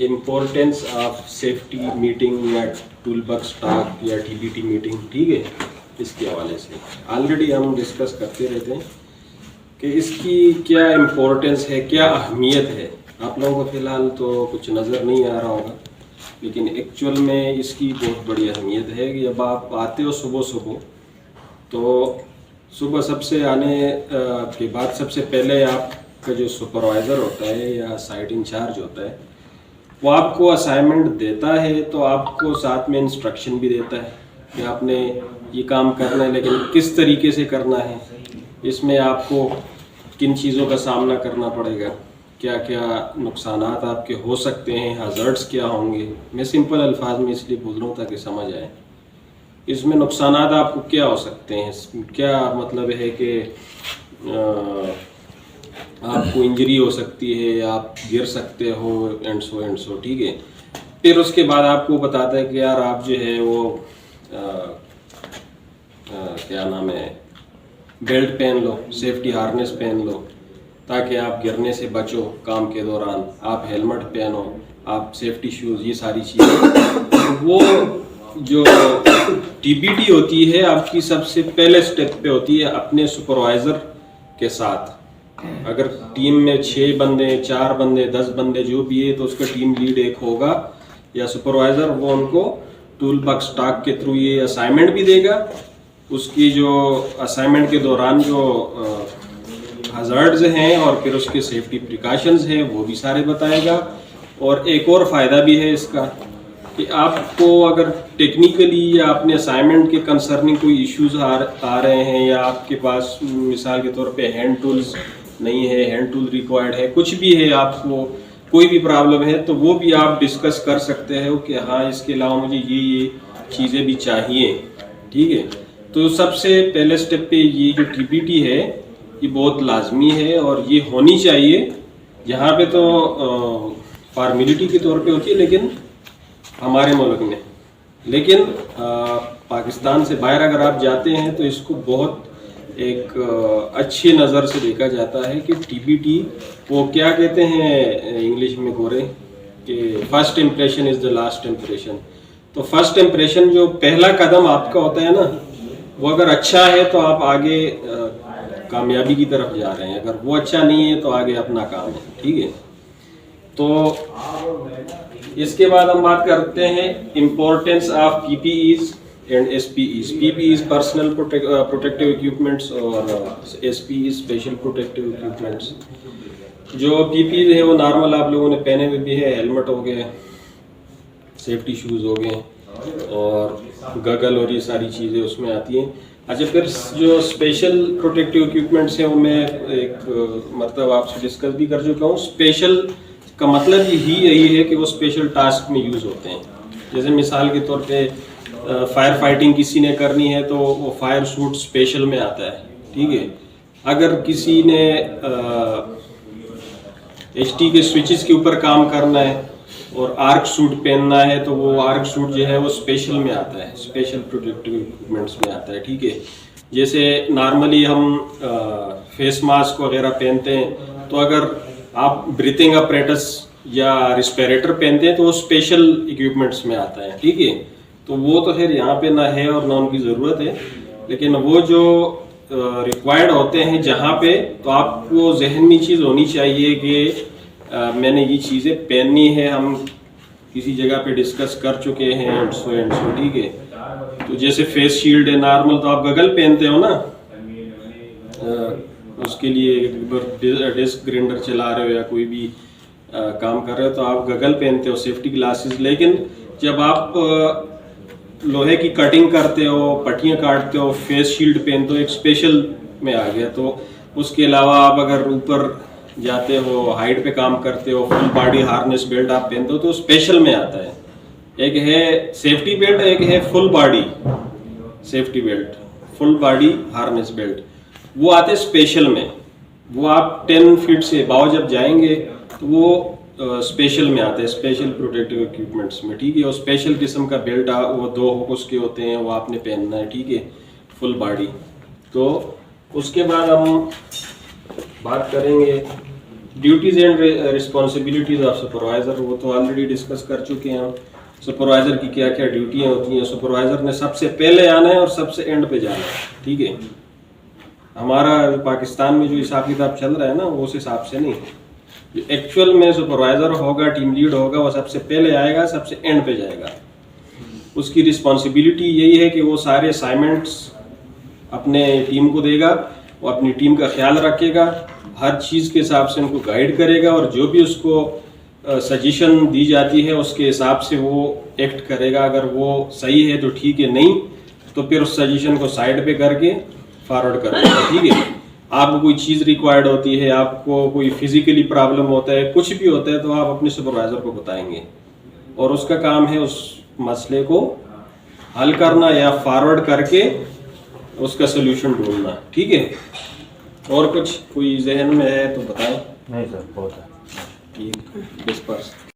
Importance of safety meeting या tool box talk या TBT meeting, ठीक है। इसके हवाले से ऑलरेडी हम डिस्कस करते रहते हैं कि इसकी क्या इम्पोर्टेंस है, क्या अहमियत है। आप लोगों को फ़िलहाल तो कुछ नज़र नहीं आ रहा होगा, लेकिन एक्चुअल में इसकी बहुत बड़ी अहमियत है कि जब आप आते हो सुबह सुबह, तो सुबह सबसे आने के बाद सबसे पहले आपका जो सुपरवाइज़र होता है या साइट इंचार्ज होता है, वो आपको असाइनमेंट देता है, तो आपको साथ में इंस्ट्रक्शन भी देता है कि आपने ये काम करना है, लेकिन किस तरीके से करना है, इसमें आपको किन चीज़ों का सामना करना पड़ेगा, क्या क्या नुकसानात आपके हो सकते हैं, हज़ार्ड्स क्या होंगे। मैं सिंपल अल्फाज में इसलिए बोल रहा हूँ ताकि समझ आए। इसमें नुकसानात आपको क्या हो सकते हैं, क्या मतलब है कि आपको इंजरी हो सकती है, आप गिर सकते हो, एंड सो, ठीक है। फिर उसके बाद आपको बताता है कि यार आप जो है वो क्या नाम है, बेल्ट पहन लो, सेफ्टी हार्नेस पहन लो ताकि आप गिरने से बचो काम के दौरान, आप हेलमेट पहनो, आप सेफ्टी शूज़, ये सारी चीज़ें। वो जो टीबीटी होती है आपकी सबसे पहले स्टेप पे होती है अपने सुपरवाइज़र के साथ। अगर टीम में 6 बंदे, 4 बंदे, 10 बंदे जो भी है, तो उसका टीम लीड एक होगा या सुपरवाइज़र, वो उनको टूल बॉक्स टॉक के थ्रू ये असाइनमेंट भी देगा। उसकी जो असाइनमेंट के दौरान जो हज़ार्ड्स हैं और फिर उसके सेफ्टी प्रिकॉशंस हैं वो भी सारे बताएगा। और एक और फ़ायदा भी है इसका कि आपको अगर टेक्निकली या अपने असाइनमेंट के कंसर्निंग कोई इश्यूज आ रहे हैं, या आपके पास मिसाल के तौर पे हैंड टूल्स नहीं है, हैंड टूल रिक्वायर्ड है, कुछ भी है, आपको कोई भी प्रॉब्लम है, तो वो भी आप डिस्कस कर सकते हो कि हाँ इसके अलावा मुझे ये चीज़ें भी चाहिए, ठीक है। तो सबसे पहले स्टेप पे ये जो टीबीटी है ये बहुत लाजमी है और ये होनी चाहिए। यहाँ पे तो फॉर्मेलिटी के तौर पे होती है लेकिन हमारे मुल्क में, लेकिन पाकिस्तान से बाहर अगर आप जाते हैं तो इसको बहुत एक अच्छी नज़र से देखा जाता है कि टीबीटी वो क्या कहते हैं इंग्लिश में गोरे कि first impression is the last impression. तो फर्स्ट इम्प्रेशन जो पहला कदम आपका होता है ना, वो अगर अच्छा है तो आप आगे कामयाबी की तरफ जा रहे हैं, अगर वो अच्छा नहीं है तो आगे अपना काम है, ठीक है। तो इसके बाद हम बात करते हैं importance of PPEs and SPEs. PPEs personal protective equipments और एसपीईज स्पेशल प्रोटेक्टिव इक्विपमेंट्स। जो पीपीईज है वो नॉर्मल आप लोगों ने पहने हुए भी है, हेलमेट हो गए, सेफ्टी शूज़ हो गए और गगल और ये सारी चीज़ें उसमें आती हैं। अच्छा, फिर जो स्पेशल प्रोटेक्टिव इक्विपमेंट्स हैं वो मैं एक मतलब आपसे डिस्कस भी कर चुका हूँ। स्पेशल का मतलब यही है कि वो स्पेशल टास्क में यूज़ होते हैं। जैसे मिसाल के तौर पे फायर फाइटिंग किसी ने करनी है तो वो फायर सूट स्पेशल में आता है, ठीक है। अगर किसी ने एचटी के स्विचेस के ऊपर काम करना है और आर्क सूट पहनना है तो वो आर्क सूट जो है वो स्पेशल में आता है, स्पेशल प्रोटेक्टिव इक्विपमेंट्स में आता है, ठीक है। जैसे नॉर्मली हम फेस मास्क वगैरह पहनते हैं, तो अगर आप ब्रीथिंग अपरेटस या रिस्पिरेटर पहनते हैं तो वो स्पेशल इक्विपमेंट्स में आता है, ठीक है। तो वो तो खैर यहाँ पे ना है और ना उनकी ज़रूरत है, लेकिन वो जो रिक्वायर्ड होते हैं जहाँ पे, तो आपको जहन में चीज़ होनी चाहिए कि मैंने ये चीज़ें पहननी है। हम किसी जगह पे डिस्कस कर चुके हैं एंड सो, ठीक है। तो जैसे फेस शील्ड है नॉर्मल, तो आप गगल पहनते हो ना, उसके लिए डिस्क ग्राइंडर चला रहे हो या कोई भी काम कर रहे हो तो आप गगल पहनते हो, सेफ्टी ग्लासेस। लेकिन जब आप लोहे की कटिंग करते हो, पट्टियाँ काटते हो, फेस शील्ड पहनते हो, एक स्पेशल में आ गया। तो उसके अलावा आप अगर ऊपर जाते हो, हाइट पे काम करते हो, फुल बॉडी हार्नेस बेल्ट आप पहनते हो तो स्पेशल में आता है। एक है सेफ्टी बेल्ट, एक है full body safety belt, full body harness belt, वो आते स्पेशल में। वो आप 10 फीट से अबाव जब जाएंगे तो वो स्पेशल में आते हैं, स्पेशल प्रोटेक्टिव इक्विपमेंट्स में, ठीक है। और स्पेशल किस्म का बेल्ट वो 2 उसके होते हैं, वो आपने पहनना है, ठीक है, फुल बॉडी। तो उसके बाद हम बात करेंगे duties and responsibilities of supervisor, वो तो ऑलरेडी डिस्कस कर चुके हैं हम। सुपरवाइजर की क्या क्या ड्यूटियाँ होती हैं। सुपरवाइजर ने सबसे पहले आना है और सबसे एंड पे जाना है, ठीक है। हमारा पाकिस्तान में जो हिसाब किताब चल रहा है ना, वो उस हिसाब से नहीं है। जो एक्चुअल में सुपरवाइजर होगा, टीम लीड होगा, वो सबसे पहले आएगा, सबसे एंड पे जाएगा। उसकी रिस्पॉन्सिबिलिटी यही है कि वो सारे असाइनमेंट्स अपने टीम को देगा, वो अपनी टीम का ख्याल रखेगा, हर चीज़ के हिसाब से उनको गाइड करेगा, और जो भी उसको सजेशन दी जाती है उसके हिसाब से वो एक्ट करेगा। अगर वो सही है तो ठीक है, नहीं तो फिर उस सजेशन को साइड पे करके फॉरवर्ड कर देगा, ठीक है। आपको कोई चीज़ रिक्वायर्ड होती है, आपको कोई फिजिकली प्रॉब्लम होता है, कुछ भी होता है, तो आप अपने सुपरवाइजर को बताएंगे और उसका काम है उस मसले को हल करना या फॉरवर्ड करके उसका सोल्यूशन ढूंढना, ठीक है। और कुछ कोई जहन में है तो बताएं। नहीं सर, बहुत है। ठीक, 20%।